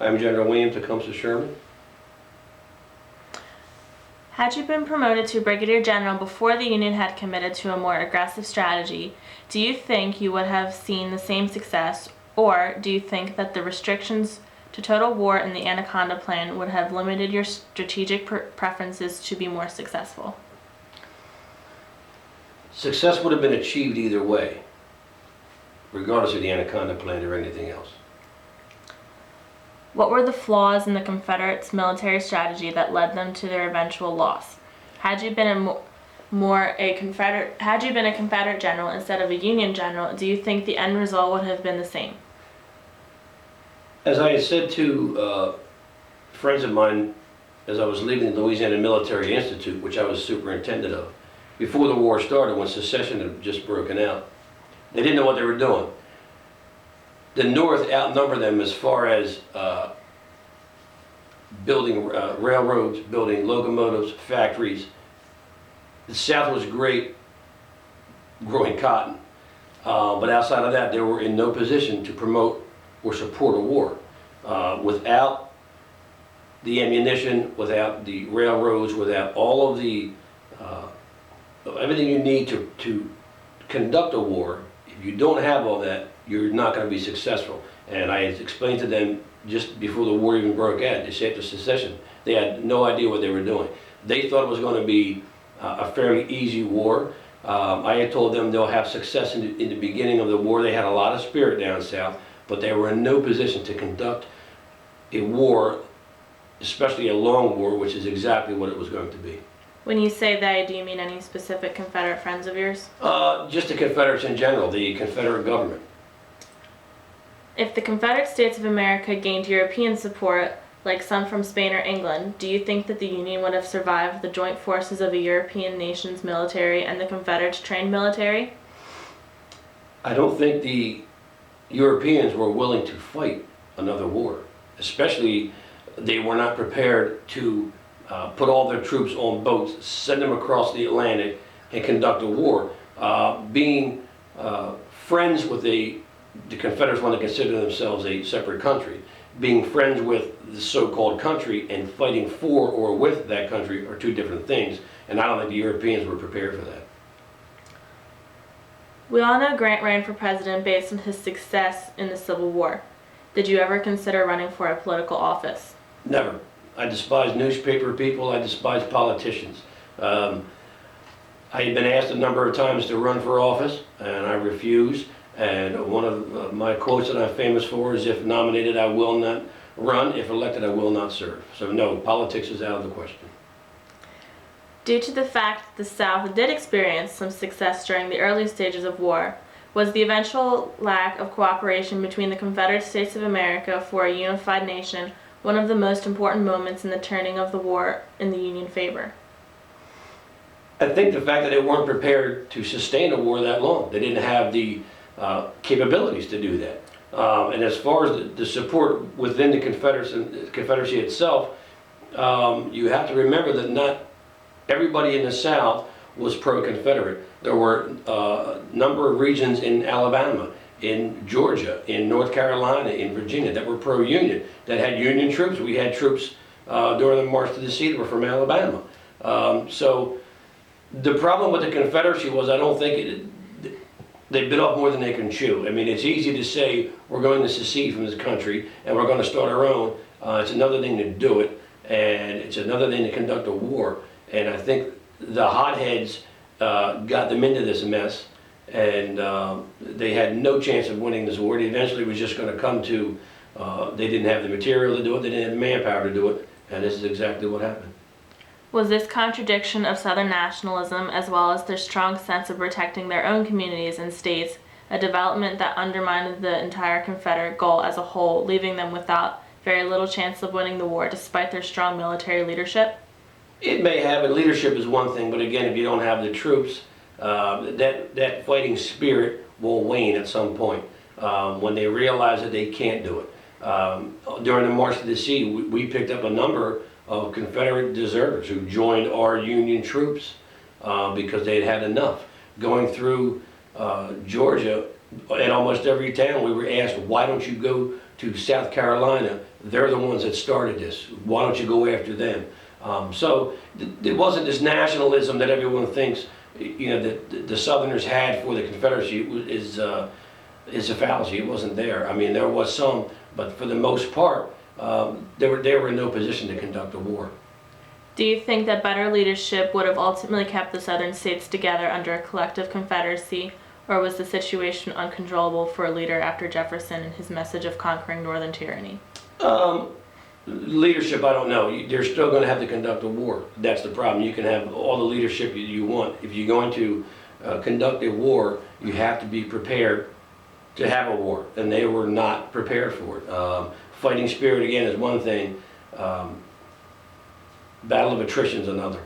I'm General William Tecumseh Sherman. Had you been promoted to Brigadier General before the Union had committed to a more aggressive strategy, do you think you would have seen the same success, or do you think that the restrictions to total war in the Anaconda Plan would have limited your strategic preferences to be more successful? Success would have been achieved either way, regardless of the Anaconda Plan or anything else. What were the flaws in the Confederates' military strategy that led them to their eventual loss? Had you been a Confederate general instead of a Union general, do you think the end result would have been the same? As I had said to friends of mine as I was leaving the Louisiana Military Institute, which I was superintendent of, before the war started, when secession had just broken out, they didn't know what they were doing. The North outnumbered them as far as building railroads, building locomotives, factories. The South was great growing cotton, but outside of that, they were in no position to promote or support a war. Without the ammunition, without the railroads, without all of the everything you need to conduct a war, if you don't have all that, you're not going to be successful. And I had explained to them just before the war even broke out, just after secession, they had no idea what they were doing. They thought it was going to be a fairly easy war. I had told them they'll have success in the beginning of the war. They had a lot of spirit down south, but they were in no position to conduct a war, especially a long war, which is exactly what it was going to be. When you say they, do you mean any specific Confederate friends of yours? Just the Confederates in general, the Confederate government. If the Confederate States of America gained European support, like some from Spain or England, do you think that the Union would have survived the joint forces of a European nation's military and the Confederates' trained military? I don't think the Europeans were willing to fight another war. Especially, they were not prepared to put all their troops on boats, send them across the Atlantic, and conduct a war. Being friends with the Confederates want to consider themselves a separate country. Being friends with the so-called country and fighting for or with that country are two different things, and I don't think the Europeans were prepared for that. We all know Grant ran for president based on his success in the Civil War. Did you ever consider running for a political office? Never. I despise newspaper people, I despise politicians. I had been asked a number of times to run for office, and I refused. And one of my quotes that I'm famous for is, if nominated, I will not run. If elected, I will not serve. So no, politics is out of the question. Due to the fact that the South did experience some success during the early stages of war, was the eventual lack of cooperation between the Confederate States of America for a unified nation one of the most important moments in the turning of the war in the Union favor? I think the fact that they weren't prepared to sustain a war that long, they didn't have the capabilities to do that. And as far as the support within the Confederacy itself, you have to remember that not everybody in the South was pro-Confederate. There were a number of regions in Alabama, in Georgia, in North Carolina, in Virginia that were pro-Union, that had Union troops. We had troops during the March to the Sea that were from Alabama. So the problem with the Confederacy was, I don't think they bit off more than they can chew. I mean, it's easy to say we're going to secede from this country and we're going to start our own. It's another thing to do it, and it's another thing to conduct a war. And I think the hotheads got them into this mess, and they had no chance of winning this war. It eventually was just going to come to, they didn't have the material to do it, they didn't have the manpower to do it, and this is exactly what happened. Was this contradiction of Southern nationalism, as well as their strong sense of protecting their own communities and states, a development that undermined the entire Confederate goal as a whole, leaving them without very little chance of winning the war despite their strong military leadership? It may have, and leadership is one thing, but again, if you don't have the troops, that fighting spirit will wane at some point when they realize that they can't do it. During the March to the Sea, we picked up a number of Confederate deserters who joined our Union troops because they'd had enough. Going through Georgia, in almost every town we were asked, why don't you go to South Carolina, they're the ones that started this. Why don't you go after them? It wasn't this nationalism that everyone thinks, that the Southerners had for the Confederacy is a fallacy. It wasn't there. I mean, there was some, but for the most part, they were in no position to conduct a war. Do you think that better leadership would have ultimately kept the Southern states together under a collective Confederacy, or was the situation uncontrollable for a leader after Jefferson and his message of conquering Northern tyranny? Leadership, I don't know. They're still going to have to conduct a war. That's the problem. You can have all the leadership you want. If you're going to conduct a war, you have to be prepared to have a war, and they were not prepared for it. Fighting spirit, again, is one thing. Battle of attrition is another.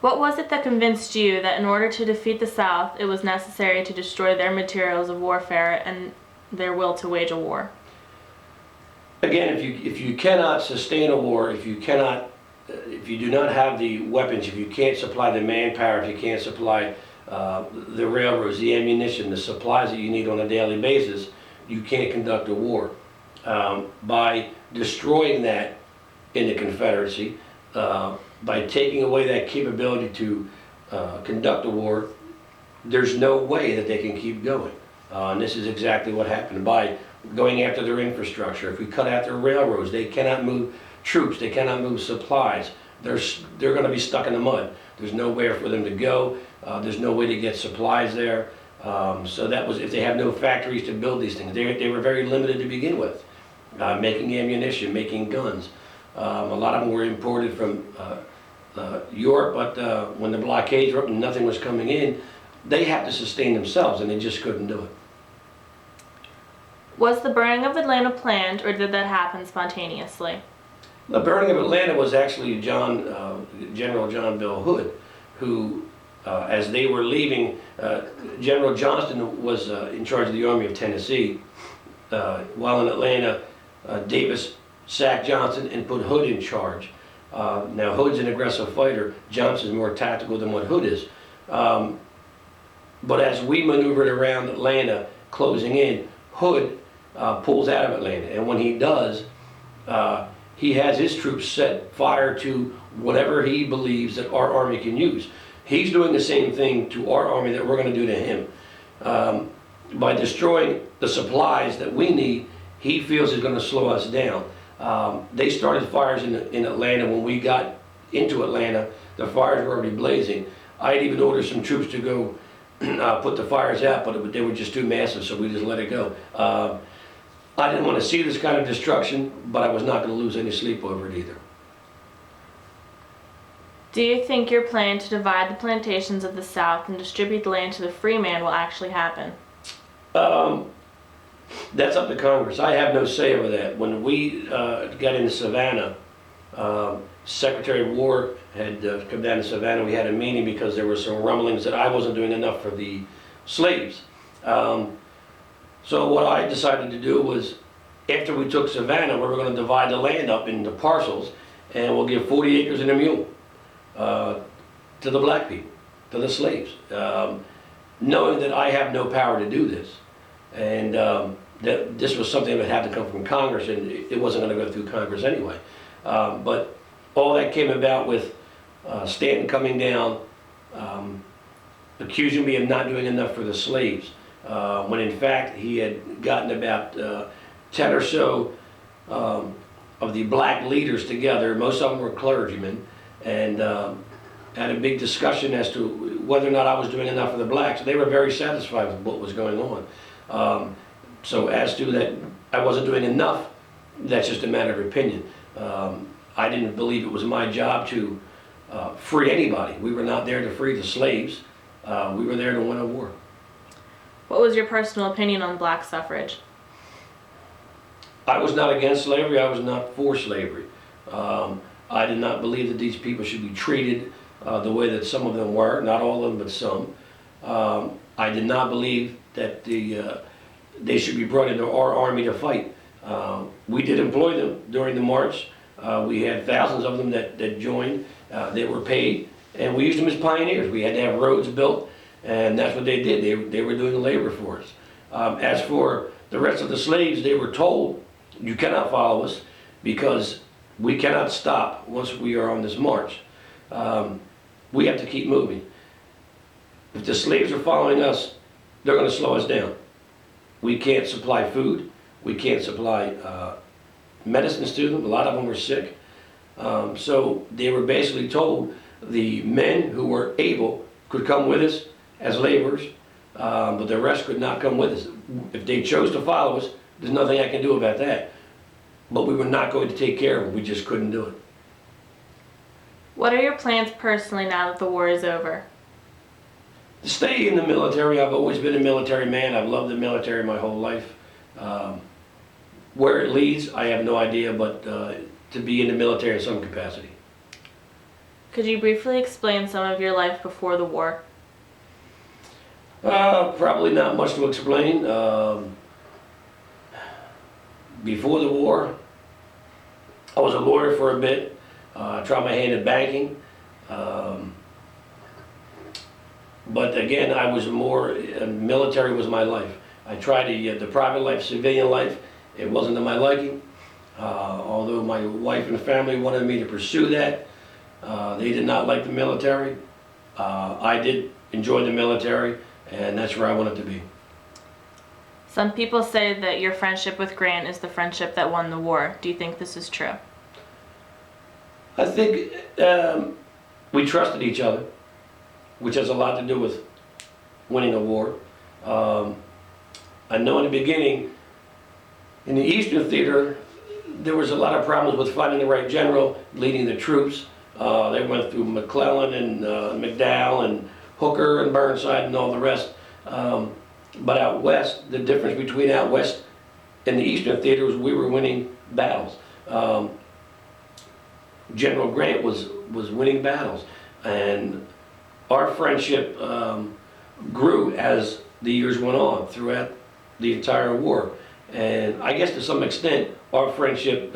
What was it that convinced you that in order to defeat the South, it was necessary to destroy their materials of warfare and their will to wage a war? Again, if you cannot sustain a war, if you do not have the weapons, if you can't supply the manpower, if you can't supply the railroads, the ammunition, the supplies that you need on a daily basis, you can't conduct a war. By destroying that in the Confederacy, by taking away that capability to conduct a war, there's no way that they can keep going. And this is exactly what happened by going after their infrastructure. If we cut out their railroads, they cannot move troops, they cannot move supplies. They're going to be stuck in the mud. There's nowhere for them to go. There's no way to get supplies there. So that was, if they have no factories to build these things, they were very limited to begin with. Making ammunition, making guns. A lot of them were imported from Europe, but when the blockades were up and nothing was coming in, they had to sustain themselves, and they just couldn't do it. Was the burning of Atlanta planned, or did that happen spontaneously? The burning of Atlanta was actually General John Bell Hood, who, as they were leaving, General Johnston was in charge of the Army of Tennessee. While in Atlanta, Davis sacked Johnson and put Hood in charge. Now Hood's an aggressive fighter. Johnson's more tactical than what Hood is. But as we maneuvered around Atlanta, closing in, Hood pulls out of Atlanta, and when he does, he has his troops set fire to whatever he believes that our army can use. He's doing the same thing to our army that we're going to do to him. By destroying the supplies that we need, he feels is going to slow us down. They started fires in Atlanta. When we got into Atlanta, the fires were already blazing. I had even ordered some troops to go put the fires out, but they were just too massive, so we just let it go. I didn't want to see this kind of destruction, but I was not going to lose any sleep over it either. Do you think your plan to divide the plantations of the South and distribute the land to the free man will actually happen? That's up to Congress. I have no say over that. When we got into Savannah, Secretary of War had come down to Savannah. We had a meeting because there were some rumblings that I wasn't doing enough for the slaves. So what I decided to do was, after we took Savannah, we were going to divide the land up into parcels, and we'll give 40 acres and a mule to the black people, to the slaves, knowing that I have no power to do this. And that this was something that had to come from Congress, and it wasn't going to go through Congress anyway. But all that came about with Stanton coming down, accusing me of not doing enough for the slaves, when in fact he had gotten about 10 or so of the black leaders together. Most of them were clergymen, and had a big discussion as to whether or not I was doing enough for the blacks. They were very satisfied with what was going on. So as to that I wasn't doing enough, that's just a matter of opinion. I didn't believe it was my job to free anybody. We were not there to free the slaves. We were there to win a war. What was your personal opinion on black suffrage? I was not against slavery. I was not for slavery. I did not believe that these people should be treated the way that some of them were, not all of them, but some. I did not believe that they should be brought into our army to fight. We did employ them during the march. We had thousands of them that joined. They were paid, and we used them as pioneers. We had to have roads built, and that's what they did. They were doing labor for us. As for the rest of the slaves, they were told, you cannot follow us because we cannot stop once we are on this march. We have to keep moving. If the slaves are following us, they're going to slow us down. We can't supply food. We can't supply medicines to them. A lot of them were sick. So they were basically told the men who were able could come with us as laborers, but the rest could not come with us. If they chose to follow us, there's nothing I can do about that. But we were not going to take care of them. We just couldn't do it. What are your plans personally now that the war is over? To stay in the military. I've always been a military man. I've loved the military my whole life. Where it leads, I have no idea, but to be in the military in some capacity. Could you briefly explain some of your life before the war? Probably not much to explain. Before the war, I was a lawyer for a bit. Tried my hand in banking. But again, I was more, military was my life. I tried the private life, civilian life. It wasn't to my liking. Although my wife and family wanted me to pursue that, they did not like the military. I did enjoy the military, and that's where I wanted to be. Some people say that your friendship with Grant is the friendship that won the war. Do you think this is true? I think we trusted each other, which has a lot to do with winning a war. I know in the beginning, in the Eastern Theater, there was a lot of problems with finding the right general leading the troops. They went through McClellan and McDowell and Hooker and Burnside and all the rest. But out west, the difference between out west and the Eastern Theater was we were winning battles. General Grant was winning battles, and our friendship grew as the years went on throughout the entire war. And I guess to some extent, our friendship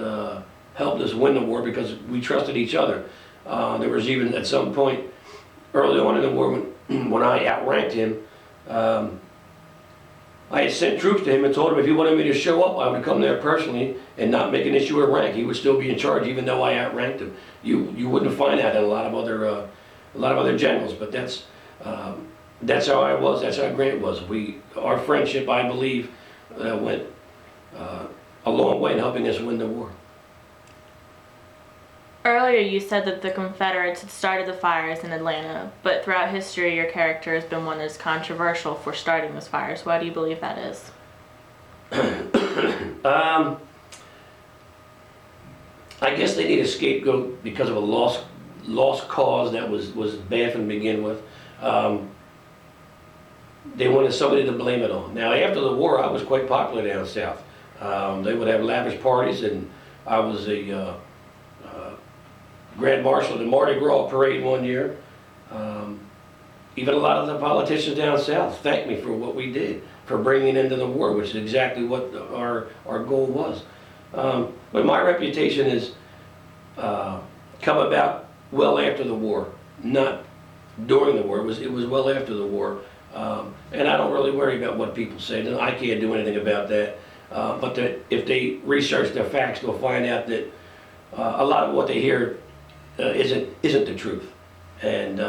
helped us win the war because we trusted each other. There was even at some point early on in the war when I outranked him, I had sent troops to him and told him if he wanted me to show up, I would come there personally and not make an issue of rank. He would still be in charge even though I outranked him. You wouldn't find that in a lot of other generals, but that's how I was. That's how Grant was. Our friendship, I believe, went a long way in helping us win the war. Earlier you said that the Confederates had started the fires in Atlanta, but throughout history your character has been one that is controversial for starting those fires. Why do you believe that is? I guess they need a scapegoat because of a lost cause that was bad from the begin with. They wanted somebody to blame it on. Now after the war I was quite popular down south. They would have lavish parties, and I was a Grand Marshal of the Mardi Gras parade one year. Even a lot of the politicians down south thanked me for what we did, for bringing into the war, which is exactly what our goal was. But my reputation is come about well after the war, not during the war. It was well after the war. And I don't really worry about what people say. I can't do anything about that. But if they research the facts, they'll find out that a lot of what they hear isn't the truth. And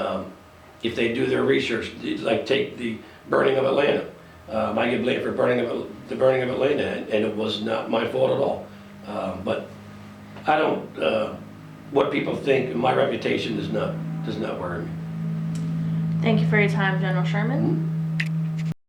if they do their research, like take the burning of Atlanta, I get blamed for the burning of Atlanta, and it was not my fault at all. But I don't. What people think, my reputation does not worry me. Thank you for your time, General Sherman.